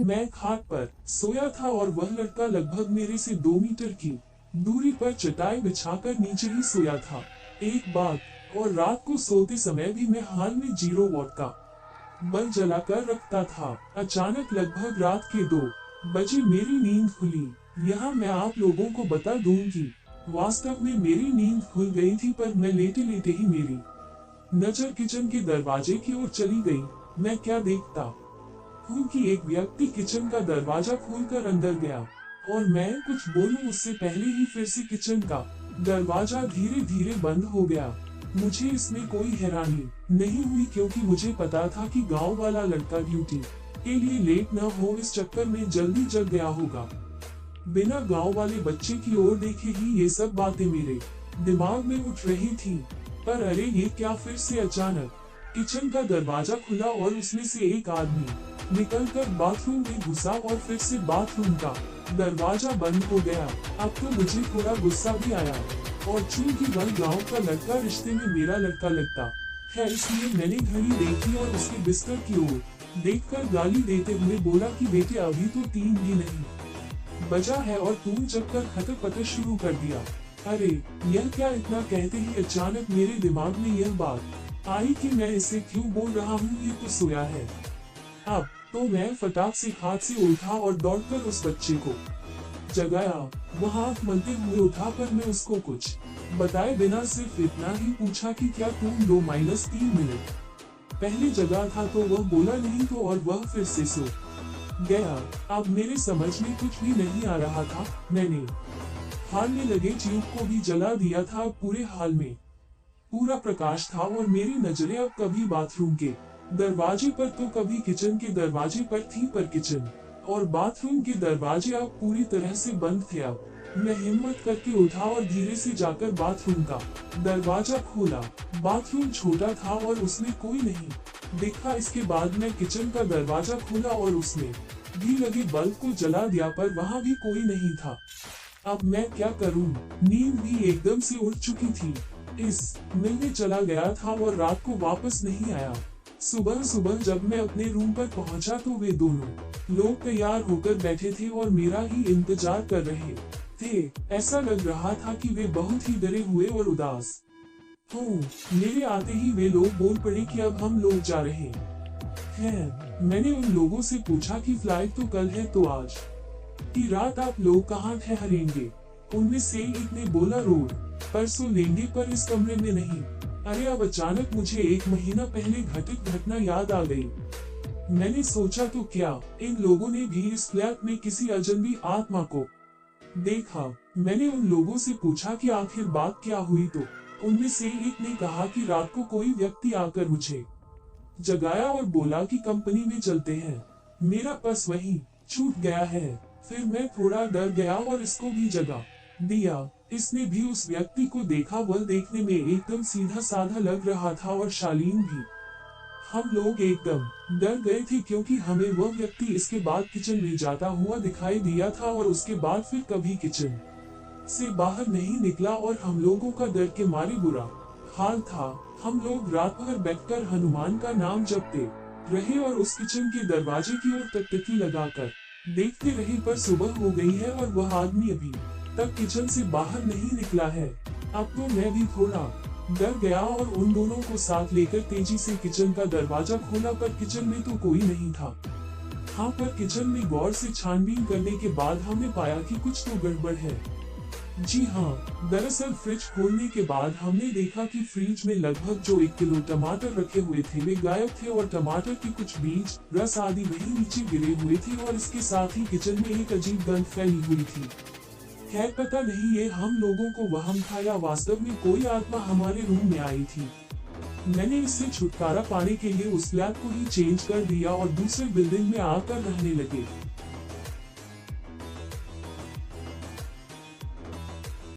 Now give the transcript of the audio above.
मैं खाट पर सोया था और वह लड़का लगभग मेरे से 2 मीटर की दूरी पर चटाई बिछाकर नीचे ही सोया था। एक बात और, रात को सोते समय भी मैं हाल में 0 वॉट का बल्ब जलाकर रखता था। अचानक लगभग रात के 2 बजे मेरी नींद खुली। यहाँ मैं आप लोगों को बता दूं कि वास्तव में मेरी नींद खुल गई थी, पर मैं लेटे लेटे ही मेरी नजर किचन के दरवाजे की ओर चली गई। मैं क्या देखता हूँ कि एक व्यक्ति किचन का दरवाजा खोलकर अंदर गया और मैं कुछ बोलूं उससे पहले ही फिर से किचन का दरवाजा धीरे धीरे बंद हो गया। मुझे इसमें कोई हैरानी नहीं हुई, क्योंकि मुझे पता था कि गांव वाला लड़का ड्यूटी के लिए लेट न हो इस चक्कर में जल्दी जग गया होगा। बिना गांव वाले बच्चे की ओर देखे ही ये सब बातें मेरे दिमाग में उठ रही थी। पर अरे ये क्या, फिर से अचानक किचन का दरवाजा खुला और उसमें से एक आदमी निकलकर बाथरूम में घुसा और फिर से बाथरूम का दरवाजा बंद हो गया। अब तो मुझे थोड़ा गुस्सा भी आया, और चूंकि वह गांव का लड़का रिश्ते में मेरा लड़का लगता है, इसलिए मैंने घड़ी देखी और उसके बिस्तर की ओर देखकर गाली देते हुए बोला कि बेटे अभी तो 3 भी नहीं बजा है और तू चक्कर खतर पतर शुरू कर दिया। अरे यह क्या, इतना कहते ही अचानक मेरे दिमाग में यह बात आई कि मैं इसे क्यों बोल रहा हूँ, ये तो सोया है। अब तो मैं फटाक से हाथ से उठा और दौड़कर उस बच्चे को जगाया। वह आंख मलते हुए उठा, पर मैं उसको कुछ बताए बिना सिर्फ इतना ही पूछा कि क्या तुम 2-3 मिनट पहले जगा था, तो वह बोला नहीं तो, और वह फिर से सो गया। अब मेरे समझ में कुछ भी नहीं आ रहा था। मैंने हाल में लगे ट्यूब को भी जला दिया था। अब पूरे हाल में पूरा प्रकाश था और मेरी नजरें अब कभी बाथरूम के दरवाजे पर तो कभी किचन के दरवाजे पर थी, पर किचन और बाथरूम के दरवाजे अब पूरी तरह से बंद थे। अब मैं हिम्मत करके उठा और धीरे से जाकर बाथरूम का दरवाजा खोला। बाथरूम छोटा था और उसमें कोई नहीं देखा। इसके बाद मैं किचन का दरवाजा खोला और उसमें भी लगे बल्ब को जला दिया, पर वहाँ भी कोई नहीं था। अब मैं क्या करूं? नींद भी एकदम से उड़ चुकी थी। इस मिलने चला गया था और रात को वापस नहीं आया। सुबह सुबह जब मैं अपने रूम पर पहुंचा तो वे दोनों लोग तैयार होकर बैठे थे और मेरा ही इंतजार कर रहे थे। ऐसा लग रहा था कि वे बहुत ही डरे हुए और उदास हो। मेरे आते ही वे लोग बोल पड़े कि अब हम लोग जा रहे हैं। मैंने उन लोगों से पूछा कि फ्लाइट तो कल है, तो आज की रात आप लोग कहाँ ठहरेंगे? उनमें से एक ने बोला रोड पर सो लेंगे, पर इस कमरे में नहीं। अरे अब अचानक मुझे 1 महीना पहले घटित घटना याद आ गई। मैंने सोचा तो क्या इन लोगों ने भी इस फ्लैट में किसी अजनबी आत्मा को देखा? मैंने उन लोगों से पूछा कि आखिर बात क्या हुई, तो उनमें से एक ने कहा कि रात को कोई व्यक्ति आकर मुझे जगाया और बोला कि कंपनी में चलते हैं। मेरा पर्स वहीं छूट गया है। फिर मैं थोड़ा डर गया और इसको भी जगा दिया। इसने भी उस व्यक्ति को देखा। वह देखने में एकदम सीधा साधा लग रहा था और शालीन भी। हम लोग एकदम डर गए थे, क्योंकि हमें वह व्यक्ति इसके बाद किचन में जाता हुआ दिखाई दिया था और उसके बाद फिर कभी किचन से बाहर नहीं निकला, और हम लोगों का डर के मारे बुरा हाल था। हम लोग रात भर बैठकर हनुमान का नाम जपते रहे और उस किचन के दरवाजे की ओर टकटकी लगाकर देखते रहे, पर सुबह हो गई है और वह आदमी अभी तक किचन से बाहर नहीं निकला है। अब तो मैं भी थोड़ा डर गया और उन दोनों को साथ लेकर तेजी से किचन का दरवाजा खोला, पर किचन में तो कोई नहीं था। हाँ, पर किचन में गौर से छानबीन करने के बाद हमने पाया कि कुछ तो गड़बड़ है। जी हाँ, दरअसल फ्रिज खोलने के बाद हमने देखा कि फ्रिज में लगभग जो 1 किलो टमाटर रखे हुए थे वे गायब थे, और टमाटर के कुछ बीज, रस आदि वहीं नीचे गिरे हुए थे, और इसके साथ ही किचन में एक अजीब गंध फैली हुई थी। खैर पता नहीं ये हम लोगों को वहम था या वास्तव में कोई आत्मा हमारे रूम में आई थी। मैंने इससे छुटकारा पाने के लिए उस फ्लैट को ही चेंज कर दिया और दूसरे बिल्डिंग में आकर रहने लगे।